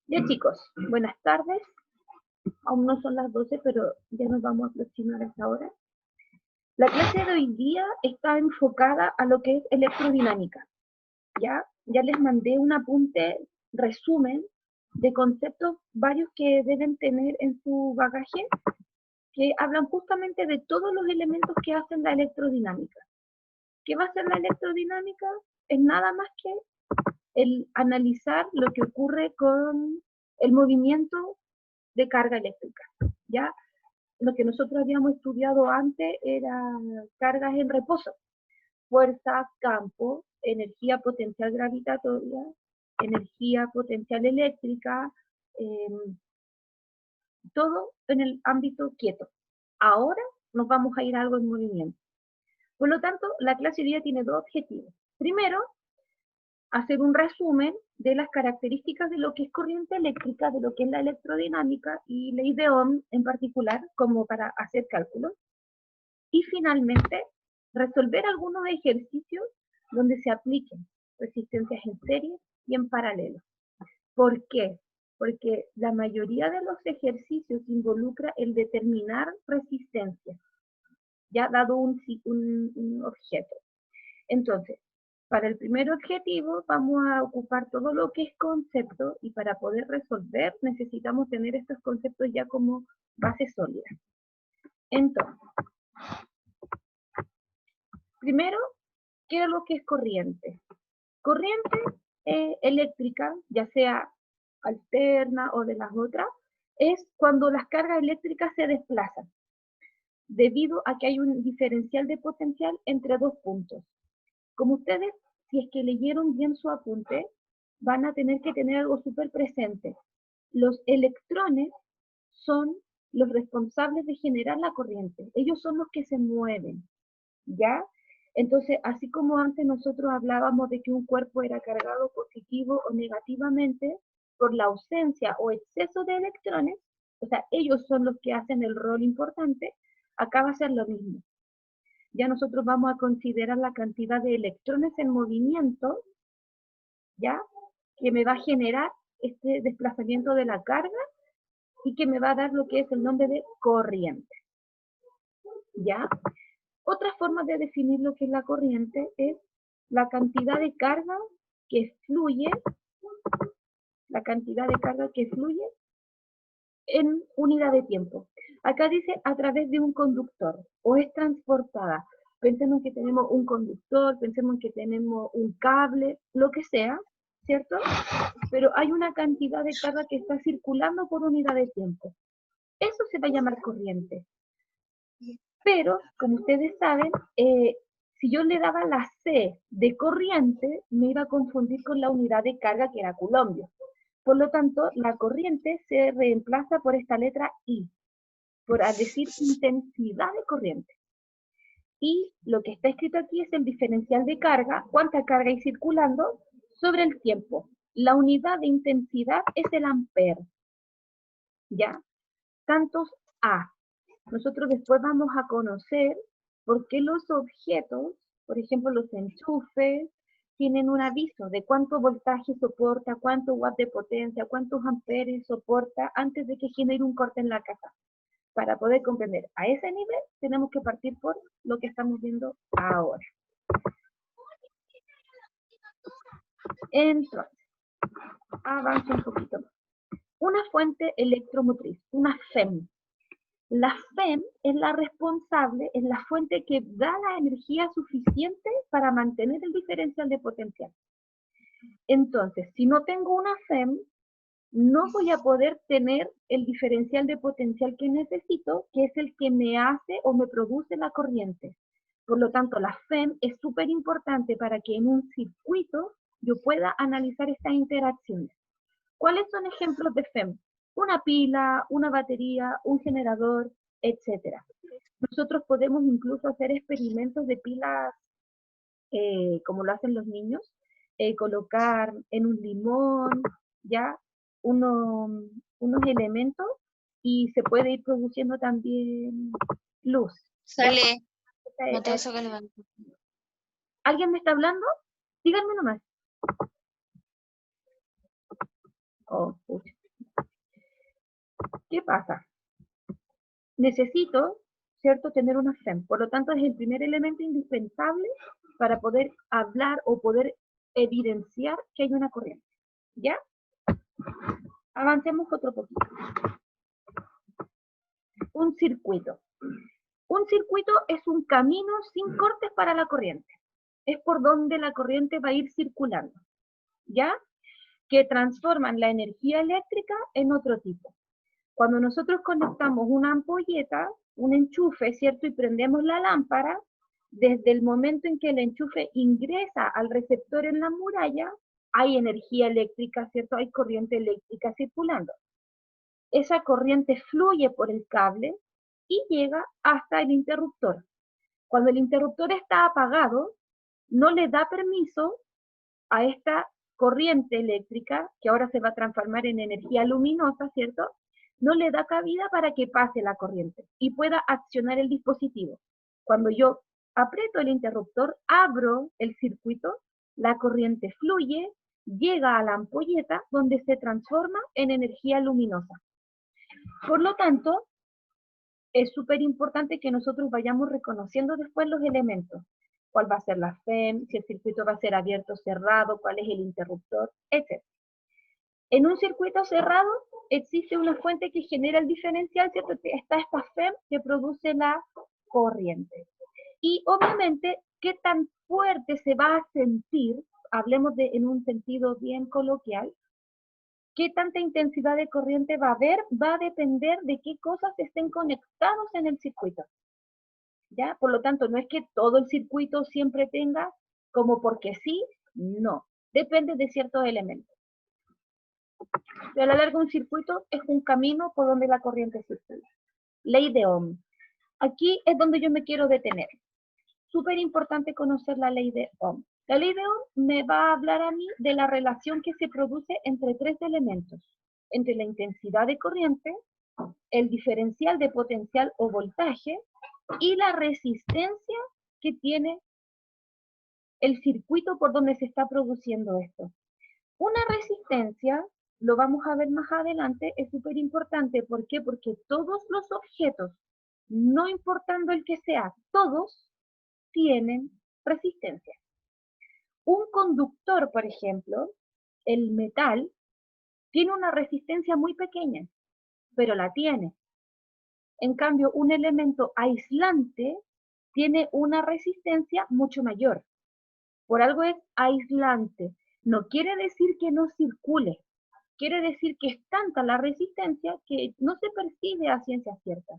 Ya chicos, buenas tardes. Aún no son las 12, pero ya nos vamos a aproximar a esa hora. La clase de hoy día está enfocada a lo que es electrodinámica. Ya les mandé un apunte, resumen, de conceptos varios que deben tener en su bagaje, que hablan justamente de todos los elementos que hacen la electrodinámica. ¿Qué va a ser la electrodinámica? Es nada más que el analizar lo que ocurre con el movimiento de carga eléctrica. ¿Ya? Lo que nosotros habíamos estudiado antes eran cargas en reposo, fuerza, campo, energía potencial gravitatoria, energía potencial eléctrica, todo en el ámbito quieto. Ahora nos vamos a ir a algo en movimiento. Por lo tanto, la clase hoy día tiene dos objetivos. Primero, hacer un resumen de las características de lo que es corriente eléctrica, de lo que es la electrodinámica y ley de Ohm en particular, como para hacer cálculos. Y finalmente, resolver algunos ejercicios donde se apliquen resistencias en serie y en paralelo. ¿Por qué? Porque la mayoría de los ejercicios involucra el determinar resistencia, ya dado un objeto. Entonces, para el primer objetivo vamos a ocupar todo lo que es concepto y para poder resolver necesitamos tener estos conceptos ya como base sólida. Entonces, primero, ¿qué es lo que es corriente? Corriente eléctrica, ya sea alterna o de las otras, es cuando las cargas eléctricas se desplazan, debido a que hay un diferencial de potencial entre dos puntos. Como ustedes, si es que leyeron bien su apunte, van a tener que tener algo súper presente. Los electrones son los responsables de generar la corriente. Ellos son los que se mueven, ¿ya? Entonces, así como antes nosotros hablábamos de que un cuerpo era cargado positivo o negativamente por la ausencia o exceso de electrones, o sea, ellos son los que hacen el rol importante, acá va a ser lo mismo. Ya nosotros vamos a considerar la cantidad de electrones en movimiento, ¿ya? Que me va a generar este desplazamiento de la carga y que me va a dar lo que es el nombre de corriente, ¿ya? Otra forma de definir lo que es la corriente es la cantidad de carga que fluye, en unidad de tiempo. Acá dice a través de un conductor o es transportada. Pensemos que tenemos un conductor, pensemos que tenemos un cable, lo que sea, ¿cierto? Pero hay una cantidad de carga que está circulando por unidad de tiempo. Eso se va a llamar corriente. Pero, como ustedes saben, si yo le daba la C de corriente, me iba a confundir con la unidad de carga que era coulombio. Por lo tanto, la corriente se reemplaza por esta letra I, por decir intensidad de corriente. Y lo que está escrito aquí es el diferencial de carga, cuánta carga hay circulando sobre el tiempo. La unidad de intensidad es el ampere, ¿ya? Tantos A. Nosotros después vamos a conocer por qué los objetos, por ejemplo los enchufes, tienen un aviso de cuánto voltaje soporta, cuánto watt de potencia, cuántos amperes soporta antes de que genere un corte en la casa. Para poder comprender a ese nivel, tenemos que partir por lo que estamos viendo ahora. Entonces, avanzo un poquito más. Una fuente electromotriz, una FEM. La FEM es la responsable, es la fuente que da la energía suficiente para mantener el diferencial de potencial. Entonces, si no tengo una FEM, no voy a poder tener el diferencial de potencial que necesito, que es el que me hace o me produce la corriente. Por lo tanto, la FEM es súper importante para que en un circuito yo pueda analizar estas interacciones. ¿Cuáles son ejemplos de FEM? Una pila, una batería, un generador, etc. Nosotros podemos incluso hacer experimentos de pilas, como lo hacen los niños, colocar en un limón, ya, unos elementos y se puede ir produciendo también luz. Sale, no te eso que levantar. ¿Alguien me está hablando? Díganme nomás. Oh, pucha. ¿Qué pasa? Necesito, ¿cierto?, tener una FEM. Por lo tanto, es el primer elemento indispensable para poder hablar o poder evidenciar que hay una corriente. ¿Ya? Avancemos otro poquito. Un circuito. Un circuito es un camino sin cortes para la corriente. Es por donde la corriente va a ir circulando. ¿Ya? Que transforman la energía eléctrica en otro tipo. Cuando nosotros conectamos una ampolleta, un enchufe, ¿cierto? Y prendemos la lámpara, desde el momento en que el enchufe ingresa al receptor en la muralla, hay energía eléctrica, ¿cierto? Hay corriente eléctrica circulando. Esa corriente fluye por el cable y llega hasta el interruptor. Cuando el interruptor está apagado, no le da permiso a esta corriente eléctrica, que ahora se va a transformar en energía luminosa, ¿cierto? No le da cabida para que pase la corriente y pueda accionar el dispositivo. Cuando yo aprieto el interruptor, abro el circuito, la corriente fluye, llega a la ampolleta donde se transforma en energía luminosa. Por lo tanto, es súper importante que nosotros vayamos reconociendo después los elementos. Cuál va a ser la FEM, si el circuito va a ser abierto o cerrado, cuál es el interruptor, etc. En un circuito cerrado existe una fuente que genera el diferencial, ¿cierto? Está esta FEM que produce la corriente. Y obviamente, ¿qué tan fuerte se va a sentir? Hablemos en un sentido bien coloquial. ¿Qué tanta intensidad de corriente va a haber? Va a depender de qué cosas estén conectados en el circuito. ¿Ya? Por lo tanto, no es que todo el circuito siempre tenga como porque sí, no. Depende de ciertos elementos. A la larga, un circuito es un camino por donde la corriente circula. Ley de Ohm. Aquí es donde yo me quiero detener. Súper importante conocer la ley de Ohm. La ley de Ohm me va a hablar a mí de la relación que se produce entre tres elementos. Entre la intensidad de corriente, el diferencial de potencial o voltaje y la resistencia que tiene el circuito por donde se está produciendo esto. Una resistencia, lo vamos a ver más adelante, es súper importante. ¿Por qué? Porque todos los objetos, no importando el que sea, todos tienen resistencia. Un conductor, por ejemplo, el metal, tiene una resistencia muy pequeña, pero la tiene. En cambio, un elemento aislante tiene una resistencia mucho mayor. Por algo es aislante. No quiere decir que no circule. Quiere decir que es tanta la resistencia que no se percibe a ciencia cierta.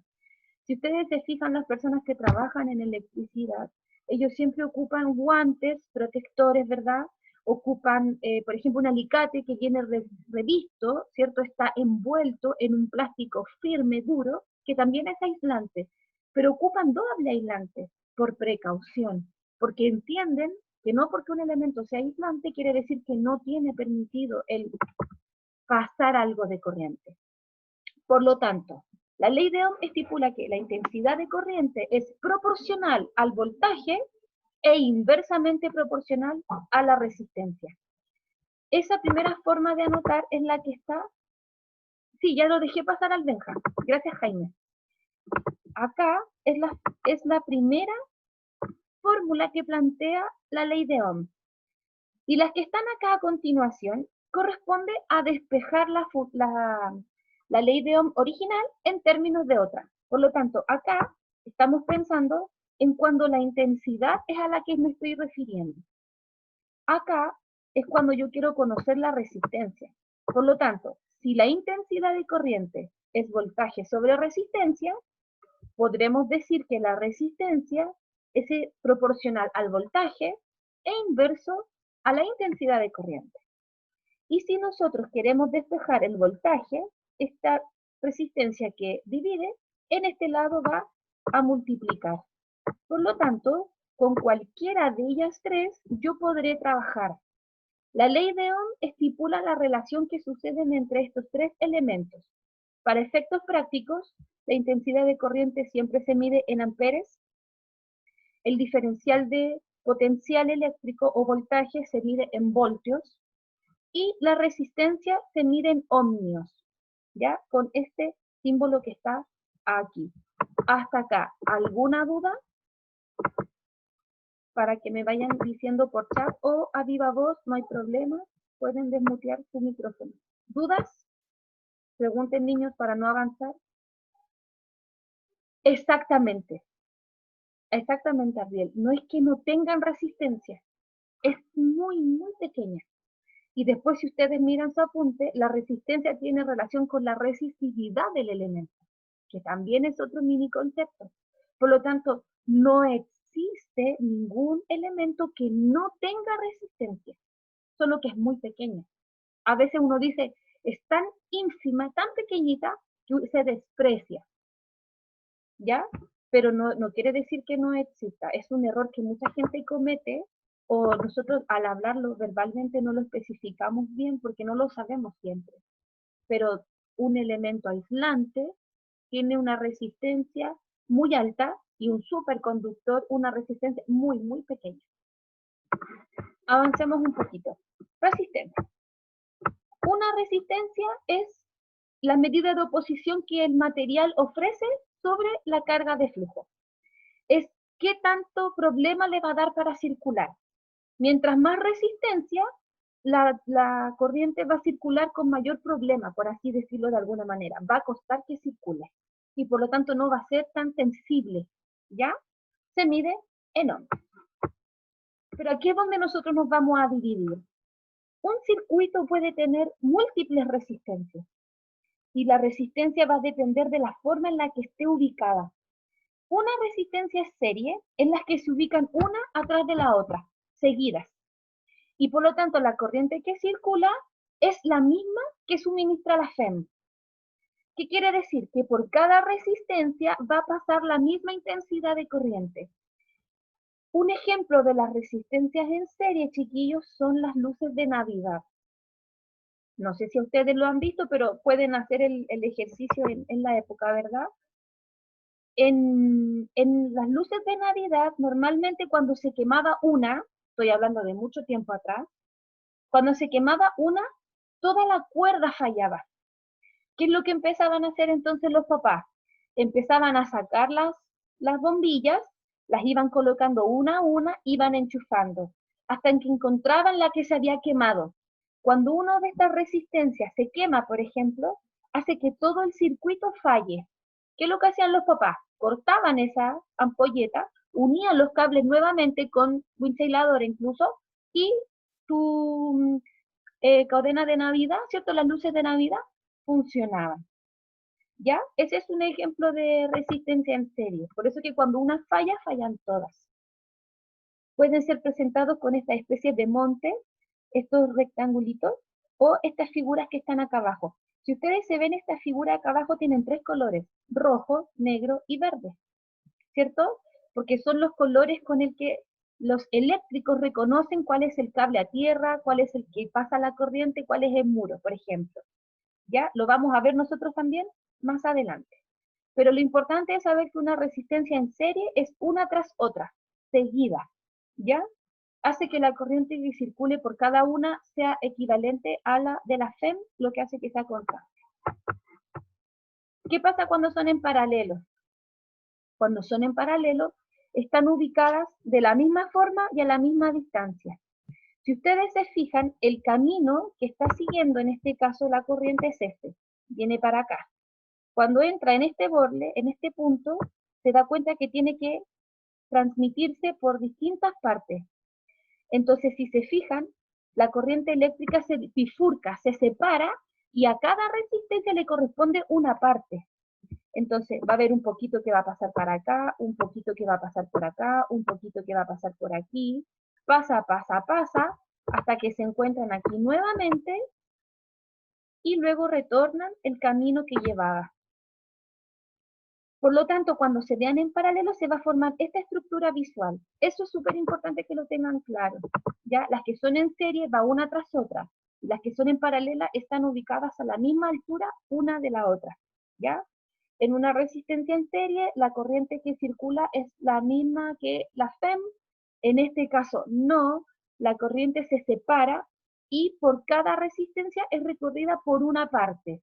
Si ustedes se fijan, las personas que trabajan en electricidad, ellos siempre ocupan guantes, protectores, ¿verdad? Ocupan, por ejemplo, un alicate que viene revisto, ¿cierto? Está envuelto en un plástico firme, duro, que también es aislante, pero ocupan doble aislante por precaución, porque entienden que no porque un elemento sea aislante quiere decir que no tiene permitido el pasar algo de corriente. Por lo tanto, la ley de Ohm estipula que la intensidad de corriente es proporcional al voltaje e inversamente proporcional a la resistencia. Esa primera forma de anotar es la que está... Sí, ya lo dejé pasar al Benja. Gracias, Jaime. Acá es la primera fórmula que plantea la ley de Ohm. Y las que están acá a continuación corresponde a despejar la ley de Ohm original en términos de otra. Por lo tanto, acá estamos pensando en cuando la intensidad es a la que me estoy refiriendo. Acá es cuando yo quiero conocer la resistencia. Por lo tanto, si la intensidad de corriente es voltaje sobre resistencia, podremos decir que la resistencia es proporcional al voltaje e inverso a la intensidad de corriente. Y si nosotros queremos despejar el voltaje, esta resistencia que divide, en este lado va a multiplicar. Por lo tanto, con cualquiera de ellas tres, yo podré trabajar. La ley de Ohm estipula la relación que sucede entre estos tres elementos. Para efectos prácticos, la intensidad de corriente siempre se mide en amperes, el diferencial de potencial eléctrico o voltaje se mide en voltios y la resistencia se mide en ohmios, ¿ya? Con este símbolo que está aquí. Hasta acá, ¿alguna duda? Para que me vayan diciendo por chat o a viva voz, no hay problema, pueden desmutear su micrófono. ¿Dudas? Pregunten, niños, para no avanzar. Exactamente, exactamente, Ariel. No es que no tengan resistencia, es muy, muy pequeña. Y después, si ustedes miran su apunte, la resistencia tiene relación con la resistividad del elemento, que también es otro mini concepto. Por lo tanto, no existe ningún elemento que no tenga resistencia, solo que es muy pequeña. A veces uno dice, es tan ínfima, tan pequeñita, que se desprecia, ¿ya? Pero no quiere decir que no exista. Es un error que mucha gente comete o nosotros al hablarlo verbalmente no lo especificamos bien porque no lo sabemos siempre. Pero un elemento aislante tiene una resistencia muy alta y un superconductor una resistencia muy, muy pequeña. Avancemos un poquito. Resistencia. Una resistencia es la medida de oposición que el material ofrece sobre la carga de flujo. Es qué tanto problema le va a dar para circular. Mientras más resistencia, la corriente va a circular con mayor problema, por así decirlo de alguna manera. Va a costar que circule y por lo tanto no va a ser tan sensible, ¿ya? Se mide en ohms. Pero aquí es donde nosotros nos vamos a dividir. Un circuito puede tener múltiples resistencias y la resistencia va a depender de la forma en la que esté ubicada. Una resistencia es serie en las que se ubican una atrás de la otra, seguidas. Y por lo tanto la corriente que circula es la misma que suministra la FEM. ¿Qué quiere decir? Que por cada resistencia va a pasar la misma intensidad de corriente. Un ejemplo de las resistencias en serie, chiquillos, son las luces de Navidad. No sé si ustedes lo han visto, pero pueden hacer el ejercicio en la época, ¿verdad? En las luces de Navidad, normalmente cuando se quemaba una, estoy hablando de mucho tiempo atrás, cuando se quemaba una, toda la cuerda fallaba. ¿Qué es lo que empezaban a hacer entonces los papás? Empezaban a sacar las bombillas, las iban colocando una a una, iban enchufando, hasta que encontraban la que se había quemado. Cuando una de estas resistencias se quema, por ejemplo, hace que todo el circuito falle. ¿Qué es lo que hacían los papás? Cortaban esa ampolleta, unían los cables nuevamente con winchelador incluso, y tu cadena de Navidad, ¿cierto? Las luces de Navidad funcionaban. ¿Ya? Ese es un ejemplo de resistencia en serie. Por eso que cuando una falla, fallan todas. Pueden ser presentados con esta especie de monte, estos rectangulitos, o estas figuras que están acá abajo. Si ustedes se ven, estas figuras acá abajo tienen tres colores, rojo, negro y verde, ¿cierto? Porque son los colores con el que los eléctricos reconocen cuál es el cable a tierra, cuál es el que pasa la corriente, cuál es el muro, por ejemplo. ¿Ya? Lo vamos a ver nosotros también más adelante. Pero lo importante es saber que una resistencia en serie es una tras otra, seguida, ¿ya? Hace que la corriente que circule por cada una sea equivalente a la de la FEM, lo que hace que sea constante. ¿Qué pasa cuando son en paralelo? Cuando son en paralelo, están ubicadas de la misma forma y a la misma distancia. Si ustedes se fijan, el camino que está siguiendo en este caso la corriente es este, viene para acá. Cuando entra en este borde, en este punto, se da cuenta que tiene que transmitirse por distintas partes. Entonces, si se fijan, la corriente eléctrica se bifurca, se separa y a cada resistencia le corresponde una parte. Entonces, va a haber un poquito que va a pasar para acá, un poquito que va a pasar por acá, un poquito que va a pasar por aquí, pasa, hasta que se encuentran aquí nuevamente y luego retornan el camino que llevaba. Por lo tanto, cuando se vean en paralelo se va a formar esta estructura visual. Eso es súper importante que lo tengan claro. ¿Ya? Las que son en serie va una tras otra. Y las que son en paralela están ubicadas a la misma altura una de la otra. ¿Ya? En una resistencia en serie, la corriente que circula es la misma que la FEM. En este caso, no. La corriente se separa y por cada resistencia es recorrida por una parte.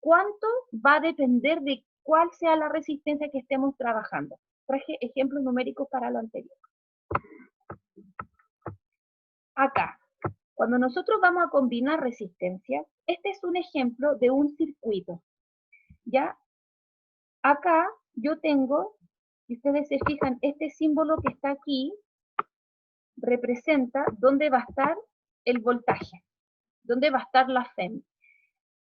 ¿Cuánto? Va a depender de cuál sea la resistencia que estemos trabajando. Traje ejemplos numéricos para lo anterior. Acá, cuando nosotros vamos a combinar resistencias, este es un ejemplo de un circuito. ¿Ya? Acá yo tengo, si ustedes se fijan, este símbolo que está aquí representa dónde va a estar el voltaje, dónde va a estar la FEM.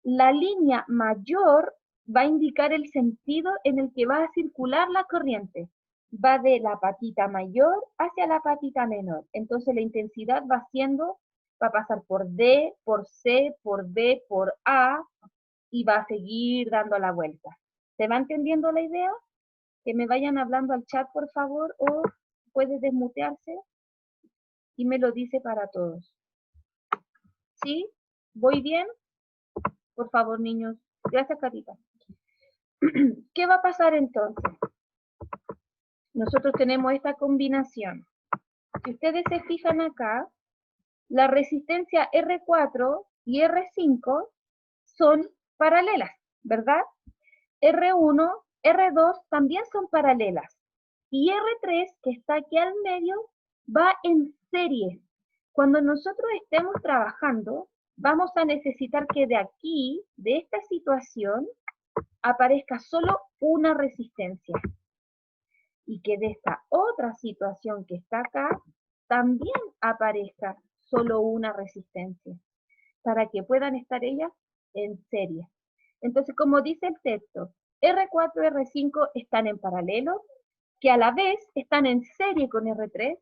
La línea mayor va a indicar el sentido en el que va a circular la corriente. Va de la patita mayor hacia la patita menor. Entonces la intensidad va a pasar por D, por C, por B, por A, y va a seguir dando la vuelta. ¿Se va entendiendo la idea? Que me vayan hablando al chat, por favor, o puede desmutearse y me lo dice para todos. ¿Sí? ¿Voy bien? Por favor, niños. Gracias, Carita. ¿Qué va a pasar entonces? Nosotros tenemos esta combinación. Si ustedes se fijan acá, la resistencia R4 y R5 son paralelas, ¿verdad? R1, R2 también son paralelas. Y R3, que está aquí al medio, va en serie. Cuando nosotros estemos trabajando, vamos a necesitar que de aquí, de esta situación, aparezca solo una resistencia. Y que de esta otra situación que está acá, también aparezca solo una resistencia, para que puedan estar ellas en serie. Entonces, como dice el texto, R4 y R5 están en paralelo, que a la vez están en serie con R3,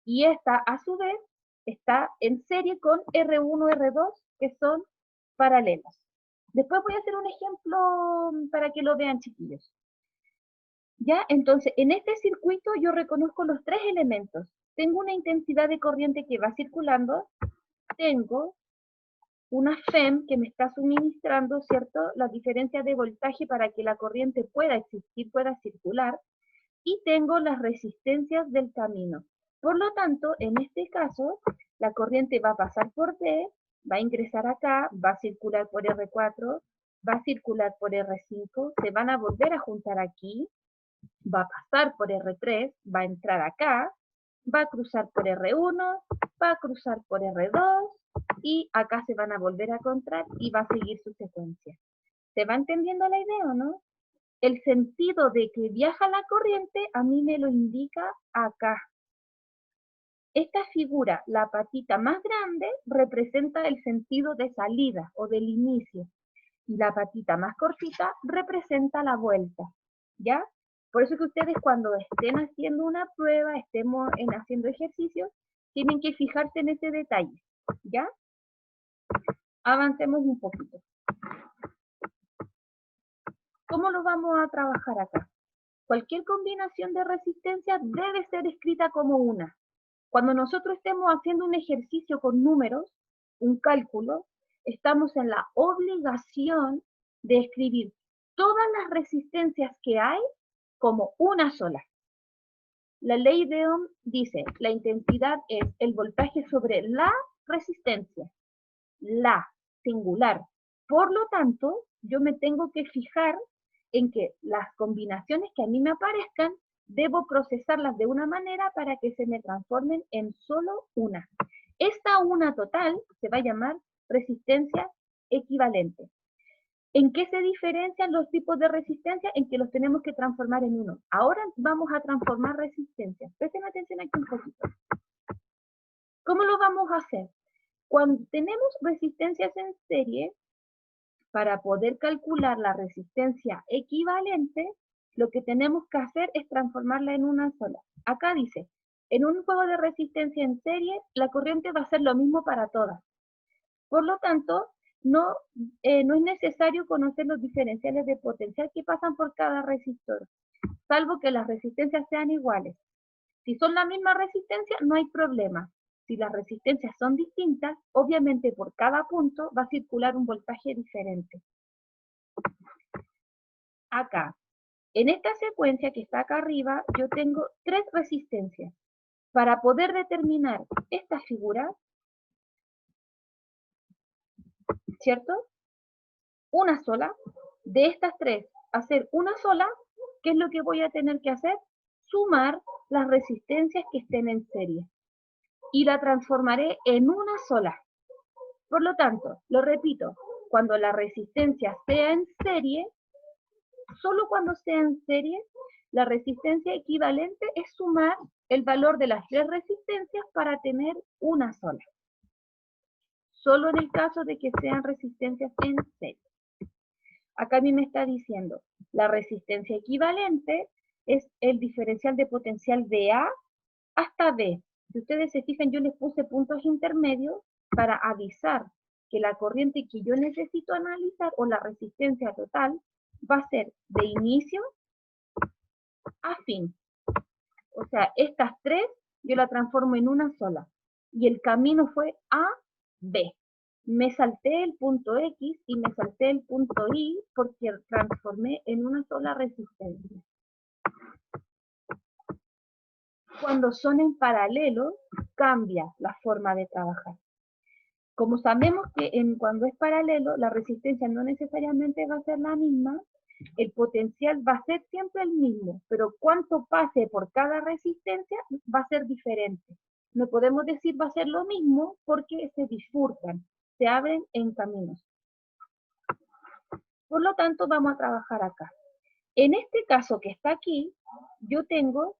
y esta a su vez está en serie con R1 y R2, que son paralelos. Después voy a hacer un ejemplo para que lo vean, chiquillos. ¿Ya? Entonces, en este circuito yo reconozco los tres elementos. Tengo una intensidad de corriente que va circulando, tengo una FEM que me está suministrando, ¿cierto?, la diferencia de voltaje para que la corriente pueda existir, pueda circular, y tengo las resistencias del camino. Por lo tanto, en este caso, la corriente va a pasar por D, va a ingresar acá, va a circular por R4, va a circular por R5, se van a volver a juntar aquí, va a pasar por R3, va a entrar acá, va a cruzar por R1, va a cruzar por R2, y acá se van a volver a encontrar y va a seguir su secuencia. ¿Se va entendiendo la idea o no? El sentido de que viaja la corriente a mí me lo indica acá. Esta figura, la patita más grande, representa el sentido de salida o del inicio. Y la patita más cortita representa la vuelta. ¿Ya? Por eso que ustedes cuando estén haciendo una prueba, estemos haciendo ejercicios, tienen que fijarse en ese detalle. ¿Ya? Avancemos un poquito. ¿Cómo lo vamos a trabajar acá? Cualquier combinación de resistencias debe ser escrita como una. Cuando nosotros estemos haciendo un ejercicio con números, un cálculo, estamos en la obligación de escribir todas las resistencias que hay como una sola. La ley de Ohm dice, la intensidad es el voltaje sobre la resistencia, la singular. Por lo tanto, yo me tengo que fijar en que las combinaciones que a mí me aparezcan, debo procesarlas de una manera para que se me transformen en solo una. Esta una total se va a llamar resistencia equivalente. ¿En qué se diferencian los tipos de resistencia? En que los tenemos que transformar en uno. Ahora vamos a transformar resistencias. Presten atención aquí un poquito. ¿Cómo lo vamos a hacer? Cuando tenemos resistencias en serie, para poder calcular la resistencia equivalente, lo que tenemos que hacer es transformarla en una sola. Acá dice, en un juego de resistencia en serie, la corriente va a ser lo mismo para todas. Por lo tanto, no es necesario conocer los diferenciales de potencial que pasan por cada resistor, salvo que las resistencias sean iguales. Si son la misma resistencia, no hay problema. Si las resistencias son distintas, obviamente por cada punto va a circular un voltaje diferente. Acá, en esta secuencia que está acá arriba, yo tengo tres resistencias. Para poder determinar esta figura, ¿cierto? una sola, de estas tres, hacer una sola, ¿qué es lo que voy a tener que hacer? Sumar las resistencias que estén en serie. Y la transformaré en una sola. Por lo tanto, lo repito, cuando la resistencia sea en serie, solo cuando sea en serie, la resistencia equivalente es sumar el valor de las tres resistencias para tener una sola. Solo en el caso de que sean resistencias en serie. Acá a mí me está diciendo, la resistencia equivalente es el diferencial de potencial de A hasta B. Si ustedes se fijan, yo les puse puntos intermedios para avisar que la corriente que yo necesito analizar, o la resistencia total, va a ser de inicio a fin. O sea, estas tres yo la transformo en una sola. Y el camino fue A, B. Me salté el punto X y me salté el punto Y porque transformé en una sola resistencia. Cuando son en paralelo, cambia la forma de trabajar. Como sabemos que cuando es paralelo, la resistencia no necesariamente va a ser la misma, el potencial va a ser siempre el mismo, pero cuánto pase por cada resistencia va a ser diferente. No podemos decir va a ser lo mismo porque se bifurcan, se abren en caminos. Por lo tanto, vamos a trabajar acá. En este caso que está aquí, yo tengo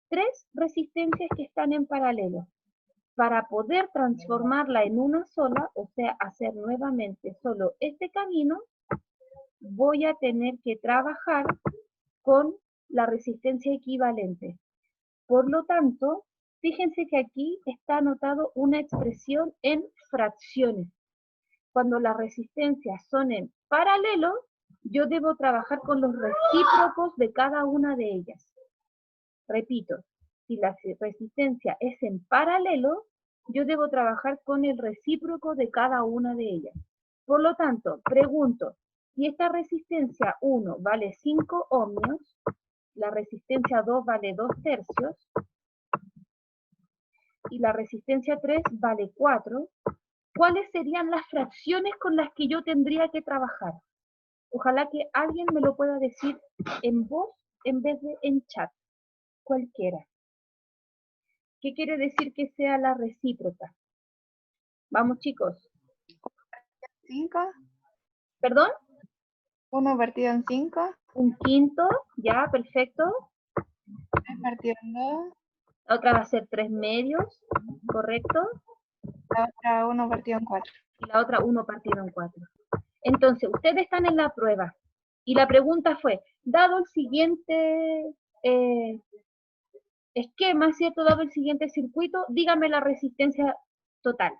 tres resistencias que están en paralelo. Para poder transformarla en una sola, o sea, hacer nuevamente solo este camino, voy a tener que trabajar con la resistencia equivalente. Por lo tanto, fíjense que aquí está anotado una expresión en fracciones. Cuando las resistencias son en paralelo, yo debo trabajar con los recíprocos de cada una de ellas. Repito, si la resistencia es en paralelo, yo debo trabajar con el recíproco de cada una de ellas. Por lo tanto, pregunto, si esta resistencia 1 vale 5 ohmios, la resistencia 2 vale 2 tercios, y la resistencia 3 vale 4, ¿cuáles serían las fracciones con las que yo tendría que trabajar? Ojalá que alguien me lo pueda decir en voz en vez de en chat, cualquiera. ¿Qué quiere decir que sea la recíproca? Vamos, chicos. 5. ¿Perdón? 1 partido en 5. Un quinto, ya, perfecto. 3 partido en 2. La otra va a ser 3 medios, ¿correcto? La otra 1 partido en 4. Y la otra 1 partido en 4. Entonces, ustedes están en la prueba. Y la pregunta fue, dado el siguiente esquema, ¿cierto? Dado el siguiente circuito, dígame la resistencia total.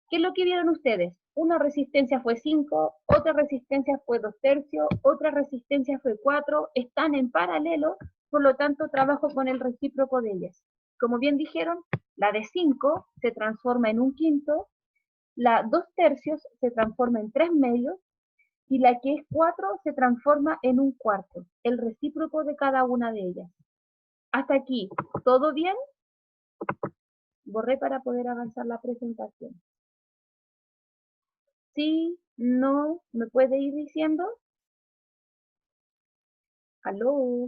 ¿Qué es lo que vieron ustedes? Una resistencia fue 5, otra resistencia fue 2 tercios, otra resistencia fue 4, están en paralelo, por lo tanto trabajo con el recíproco de ellas. Como bien dijeron, la de 5 se transforma en un quinto, la 2 tercios se transforma en 3 medios, y la que es 4 se transforma en un cuarto, el recíproco de cada una de ellas. Hasta aquí, ¿todo bien? Borré para poder avanzar la presentación. Sí, no, ¿me puede ir diciendo? Aló,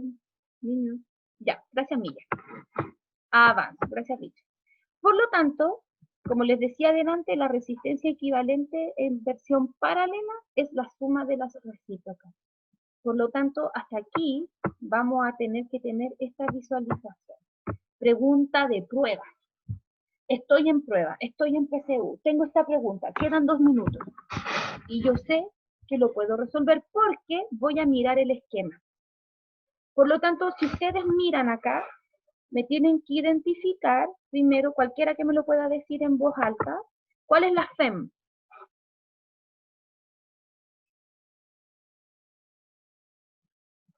niños. Ya, gracias Milla. Avanzo, gracias Rich. Por lo tanto, como les decía adelante, la resistencia equivalente en versión paralela es la suma de las recíprocas. Por lo tanto, hasta aquí vamos a tener que tener esta visualización. Pregunta de prueba. Estoy en prueba, estoy en PCU, tengo esta pregunta, quedan 2 minutos. Y yo sé que lo puedo resolver porque voy a mirar el esquema. Por lo tanto, si ustedes miran acá, me tienen que identificar, primero, cualquiera que me lo pueda decir en voz alta, ¿cuál es la FEM?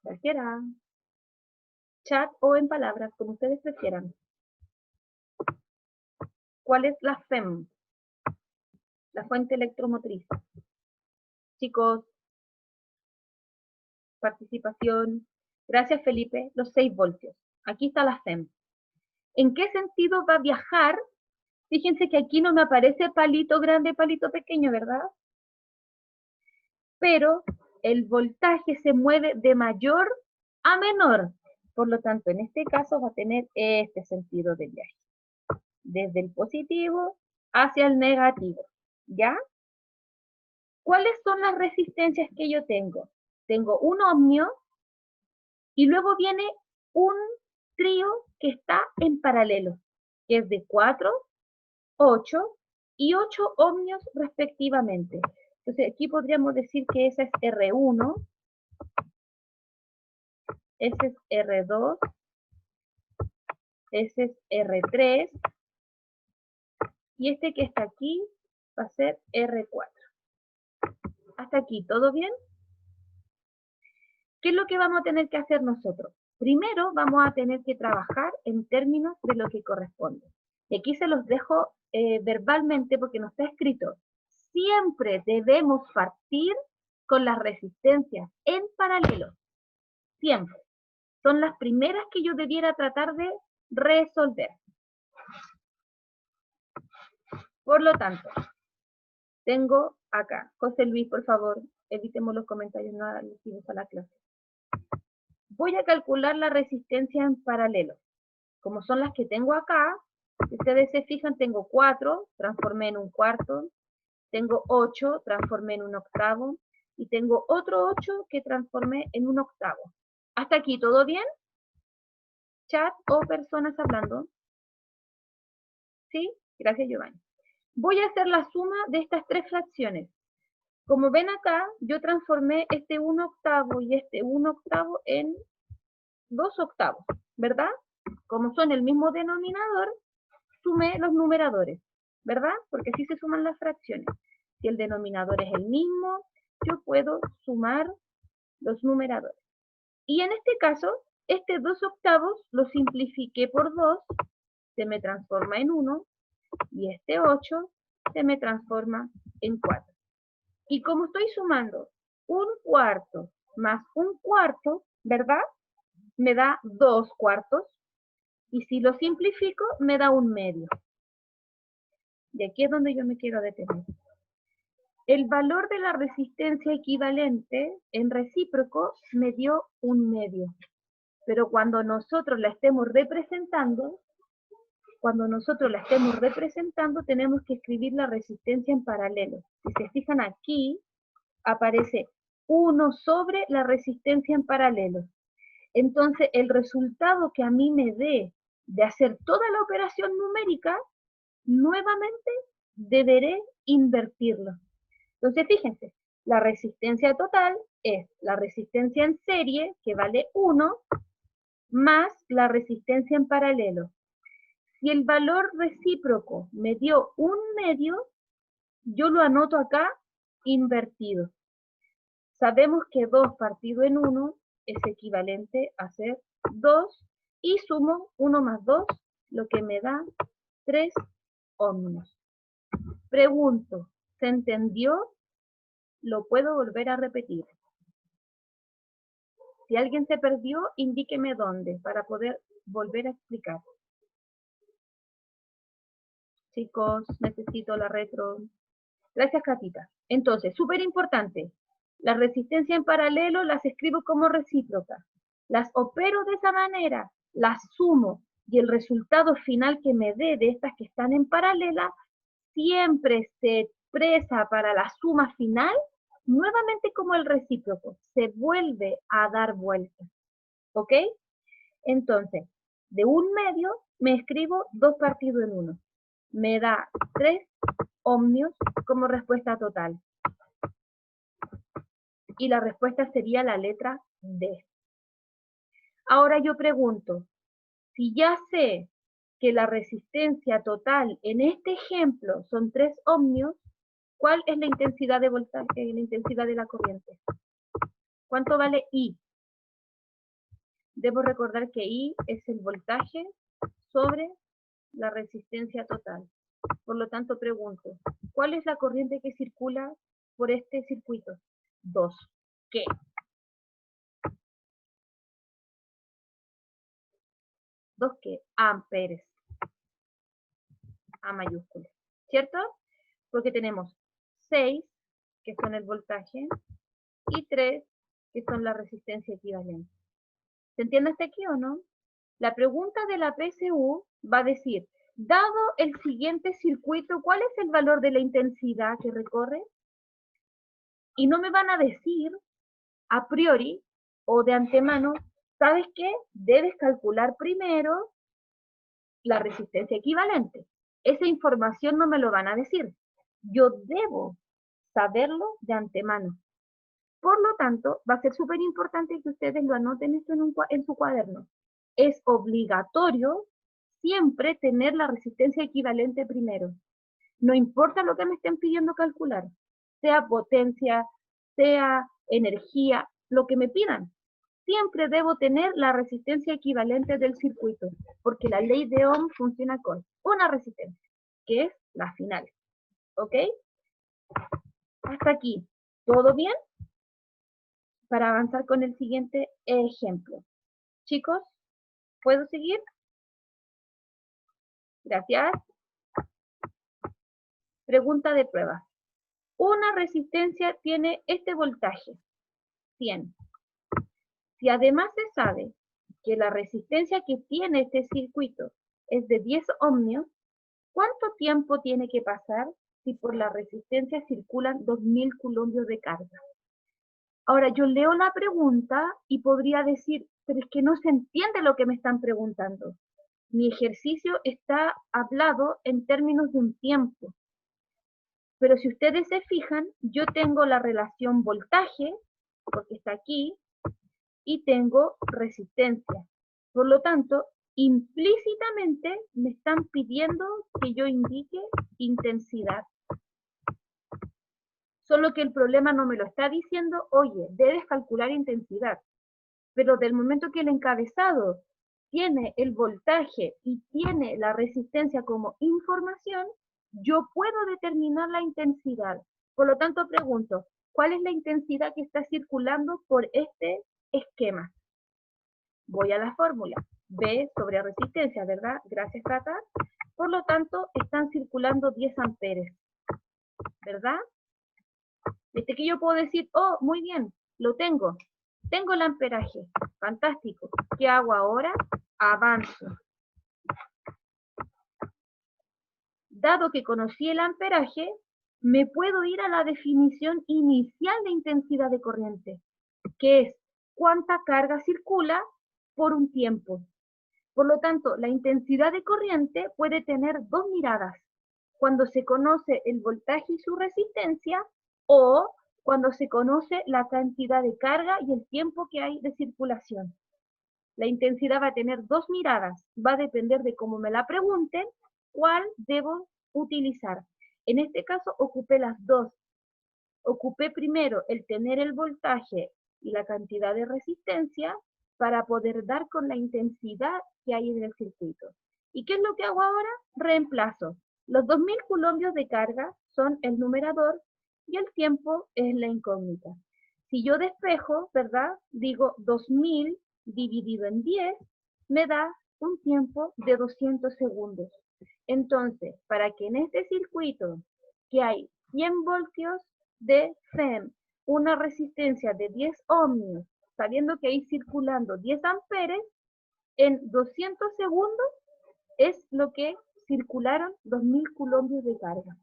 Cualquiera. Chat o en palabras, como ustedes prefieran. ¿Cuál es la FEM? La fuente electromotriz. Chicos, participación. Gracias, Felipe. Los 6 voltios. Aquí está la FEM. ¿En qué sentido va a viajar? Fíjense que aquí no me aparece palito grande, palito pequeño, ¿verdad? pero el voltaje se mueve de mayor a menor. Por lo tanto, en este caso va a tener este sentido de viaje. Desde el positivo hacia el negativo. ¿Ya? ¿Cuáles son las resistencias que yo tengo? Tengo un ohmio y luego viene un trío que está en paralelo, que es de 4, 8 y 8 ohmios respectivamente. Entonces aquí podríamos decir que esa es R1, ese es R2, ese es R3, y este que está aquí va a ser R4. Hasta aquí, ¿todo bien? ¿Qué es lo que vamos a tener que hacer nosotros? Primero vamos a tener que trabajar en términos de lo que corresponde. Y aquí se los dejo verbalmente porque no está escrito. Siempre debemos partir con las resistencias en paralelo. Siempre. Son las primeras que yo debiera tratar de resolver. Por lo tanto, tengo acá, José Luis, por favor, evitemos los comentarios no alusivos a la clase. Voy a calcular la resistencia en paralelo. Como son las que tengo acá, si ustedes se fijan, tengo 4, transformé en un cuarto, tengo 8, transformé en un octavo, y tengo otro 8 que transformé en un octavo. ¿Hasta aquí todo bien? ¿Chat o personas hablando? ¿Sí? Gracias, Giovanni. Voy a hacer la suma de estas tres fracciones. Como ven acá, yo transformé este 1 octavo y este 1 octavo en 2 octavos, ¿verdad? Como son el mismo denominador, sumé los numeradores, ¿verdad? Porque así se suman las fracciones. Si el denominador es el mismo, yo puedo sumar los numeradores. Y en este caso, este 2 octavos lo simplifiqué por 2, se me transforma en 1, y este 8 se me transforma en 4. Y como estoy sumando un cuarto más un cuarto, ¿verdad? Me da 2 cuartos, y si lo simplifico, me da un medio. Y aquí es donde yo me quiero detener. El valor de la resistencia equivalente en recíproco me dio un medio. Pero cuando nosotros la estemos representando, tenemos que escribir la resistencia en paralelo. Si se fijan aquí, aparece 1 sobre la resistencia en paralelo. Entonces, el resultado que a mí me dé de hacer toda la operación numérica, nuevamente deberé invertirlo. Entonces, fíjense, la resistencia total es la resistencia en serie, que vale 1, más la resistencia en paralelo. Si el valor recíproco me dio un medio, yo lo anoto acá invertido. Sabemos que 2 partido en 1 es equivalente a ser 2, y sumo 1 más 2, lo que me da 3 ohmios. Pregunto, ¿se entendió? Lo puedo volver a repetir. Si alguien se perdió, indíqueme dónde para poder volver a explicar. Chicos, necesito la retro. Gracias, Catita. Entonces, súper importante. La resistencia en paralelo las escribo como recíproca. Las opero de esa manera, las sumo, y el resultado final que me dé de estas que están en paralela siempre se expresa para la suma final nuevamente como el recíproco. Se vuelve a dar vuelta. ¿Ok? Entonces, de un medio me escribo 2 partido en 1. Me da 3 ohmios como respuesta total. Y la respuesta sería la letra D. Ahora yo pregunto, si ya sé que la resistencia total en este ejemplo son 3 ohmios, ¿cuál es la intensidad de voltaje, la intensidad de la corriente? ¿Cuánto vale I? Debo recordar que I es el voltaje sobre la resistencia total. Por lo tanto, pregunto, ¿cuál es la corriente que circula por este circuito? 2. ¿Qué? 2 ¿qué? Amperes. A mayúscula. ¿Cierto? Porque tenemos 6, que son el voltaje, y 3, que son la resistencia equivalente. ¿Se entiende hasta aquí o no? La pregunta de la PSU va a decir, dado el siguiente circuito, ¿cuál es el valor de la intensidad que recorre? Y no me van a decir a priori o de antemano, ¿sabes qué? Debes calcular primero la resistencia equivalente. Esa información no me lo van a decir. Yo debo saberlo de antemano. Por lo tanto, va a ser súper importante que ustedes lo anoten esto en su cuaderno. Es obligatorio siempre tener la resistencia equivalente primero. No importa lo que me estén pidiendo calcular, sea potencia, sea energía, lo que me pidan. Siempre debo tener la resistencia equivalente del circuito, porque la ley de Ohm funciona con una resistencia, que es la final. ¿Ok? Hasta aquí. ¿Todo bien? Para avanzar con el siguiente ejemplo. Chicos, ¿puedo seguir? Gracias. Pregunta de prueba. Una resistencia tiene este voltaje, 100. Si además se sabe que la resistencia que tiene este circuito es de 10 ohmios, ¿cuánto tiempo tiene que pasar si por la resistencia circulan 2000 coulombios de carga? Ahora, yo leo la pregunta y podría decir, pero es que no se entiende lo que me están preguntando. Mi ejercicio está hablado en términos de un tiempo. Pero si ustedes se fijan, yo tengo la relación voltaje, porque está aquí, y tengo resistencia. Por lo tanto, implícitamente me están pidiendo que yo indique intensidad. Solo que el problema no me lo está diciendo, oye, debes calcular intensidad. Pero del momento que el encabezado tiene el voltaje y tiene la resistencia como información, yo puedo determinar la intensidad. Por lo tanto, pregunto, ¿cuál es la intensidad que está circulando por este esquema? Voy a la fórmula. B sobre resistencia, ¿verdad? Gracias, Cata. Por lo tanto, están circulando 10 amperes, ¿verdad? Viste que yo puedo decir, oh, muy bien, lo tengo. Tengo el amperaje. Fantástico. ¿Qué hago ahora? Avanzo. Dado que conocí el amperaje, me puedo ir a la definición inicial de intensidad de corriente, que es cuánta carga circula por un tiempo. Por lo tanto, la intensidad de corriente puede tener dos miradas, cuando se conoce el voltaje y su resistencia, o cuando se conoce la cantidad de carga y el tiempo que hay de circulación. La intensidad va a tener dos miradas, va a depender de cómo me la pregunten, cuál debo utilizar. En este caso ocupé las dos. Ocupé primero el tener el voltaje y la cantidad de resistencia para poder dar con la intensidad que hay en el circuito. ¿Y qué es lo que hago ahora? Reemplazo. Los 2000 coulombios de carga son el numerador y el tiempo es la incógnita. Si yo despejo, ¿verdad? Digo 2000 dividido en 10 me da un tiempo de 200 segundos. Entonces, para que en este circuito que hay 100 voltios de FEM, una resistencia de 10 ohmios, sabiendo que hay circulando 10 amperes, en 200 segundos es lo que circularon 2000 coulombios de carga.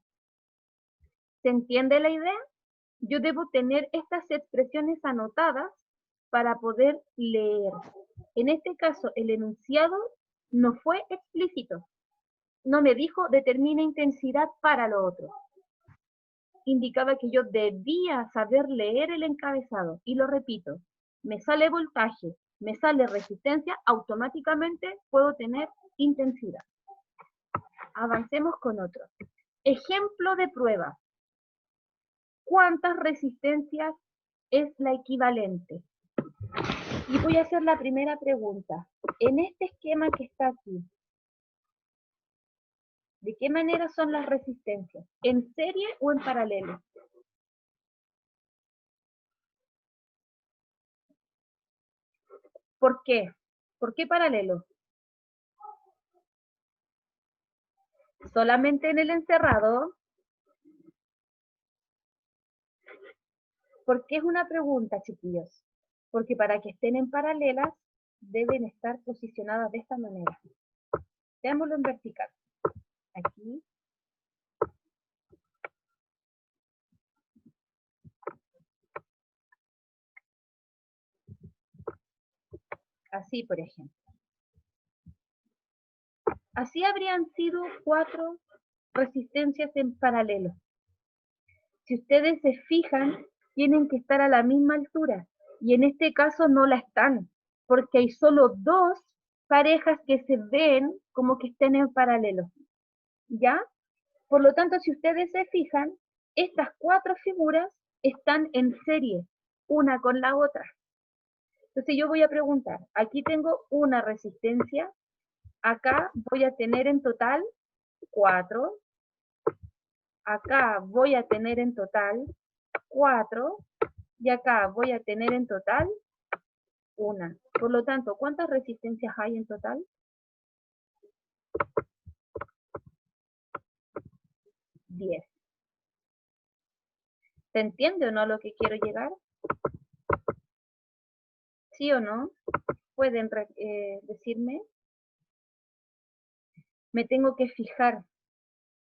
¿Se entiende la idea? Yo debo tener estas expresiones anotadas para poder leer. En este caso, el enunciado no fue explícito. No me dijo determina intensidad para lo otro. Indicaba que yo debía saber leer el encabezado. Y lo repito, me sale voltaje, me sale resistencia, automáticamente puedo tener intensidad. Avancemos con otro. Ejemplo de prueba. ¿Cuántas resistencias es la equivalente? Y voy a hacer la primera pregunta. En este esquema que está aquí, ¿de qué manera son las resistencias? ¿En serie o en paralelo? ¿Por qué? ¿Por qué paralelo? Solamente en el encerrado. ¿Por qué es una pregunta, chiquillos? Porque para que estén en paralelas, deben estar posicionadas de esta manera. Veámoslo en vertical. Aquí. Así, por ejemplo. Así habrían sido 4 resistencias en paralelo. Si ustedes se fijan, tienen que estar a la misma altura. Y en este caso no la están, porque hay solo 2 parejas que se ven como que estén en paralelo. ¿Ya? Por lo tanto, si ustedes se fijan, estas 4 figuras están en serie, una con la otra. Entonces yo voy a preguntar, aquí tengo una resistencia, acá voy a tener en total 4, acá voy a tener en total 4, y acá voy a tener en total 1. Por lo tanto, ¿cuántas resistencias hay en total? 10. ¿Se entiende o no lo que quiero llegar? ¿Sí o no? ¿Pueden decirme? Me tengo que fijar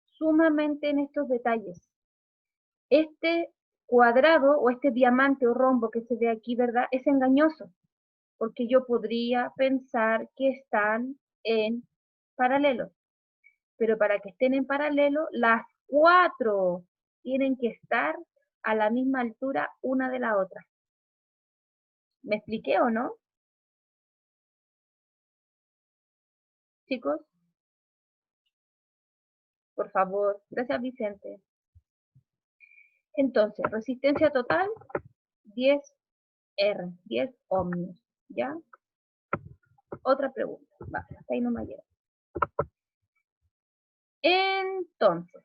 sumamente en estos detalles. Este cuadrado o este diamante o rombo que se ve aquí, ¿verdad? Es engañoso, porque yo podría pensar que están en paralelo. Pero para que estén en paralelo, las 4 tienen que estar a la misma altura una de la otra. ¿Me expliqué o no? Chicos, por favor. Gracias, Vicente. Entonces, resistencia total, 10 R, 10 ohmios. ¿Ya? Otra pregunta. Va, hasta ahí no me llega. Entonces,